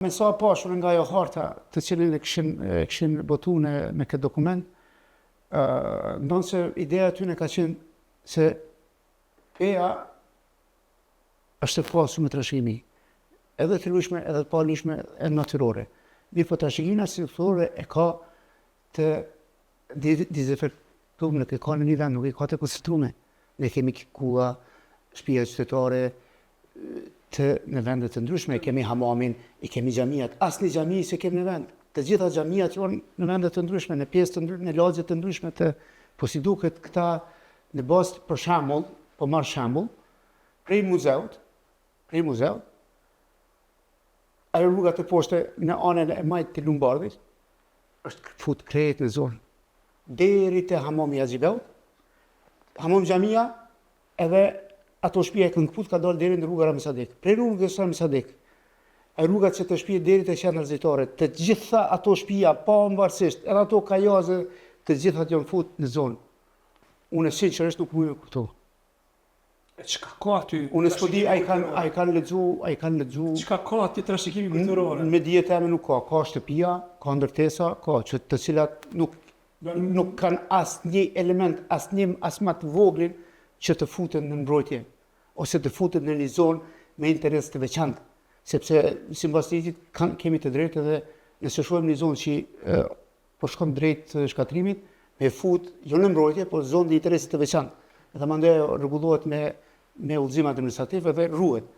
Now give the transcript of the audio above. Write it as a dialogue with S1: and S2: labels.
S1: Me sa pashur nga ajo harta të cilën e kishin botu me këtë dokument, ndonë se ideja tyne ka qenë se peja është të pasur me trashëgimi, edhe të lujshme, edhe të pa lujshme, edhe natyrore. Mirë po trashëgimia cilësore e ka të dezinfektuar, nuk e ka në një vend, nuk e ka të koncenstruar. Ne kemi kua, shtëpia qytetare, në vendet të ndryshme, kemi hamamin, i kemi xhamiat, asnjë xhami se kemi në vend. Të gjitha xhamiat janë në vende të ndryshme, në pjesë të ndryshme, në lagje të ndryshme po si duket këta në bazë për shembull, po marr shembull, prej muzeut, ajo rruga të poshtë në anën e majtë të Lumbardhit, është fut krejt në zonë, deri te hamami Haxhibeut, hamam xhamia, edhe ato shtëpia e këngëput ka dalë deri në rruga Rami Sadik. Prej rrugës Rami Sadik, rrugat që të shtëpia deri te qendra zyrtare, të gjitha ato shtëpia pavarësisht, edhe ato kajaze, të gjitha janë fut në zonë. Unë sinqerisht nuk mund të kuptoj.
S2: Çka ka aty?
S1: Unë s'po di ai kanë lexu.
S2: Çka ka aty trashëgimi kulturor?
S1: Me dijet e nuk ka shtëpia, ka ndërtesa, ka të cilat nuk kanë asnjë element, as më të voglin që të futen në mbrojtje, ose të futen në një zonë me interes të veçantë, sepse sipas ligjit kemi të drejtë edhe nëse shohim një zonë që po shkon drejt shkatrimit, me fut jo në mbrojtje, por zonë të interesit të veçantë. Edhe mandej rregullohet me udhëzim administrativ edhe ruhet.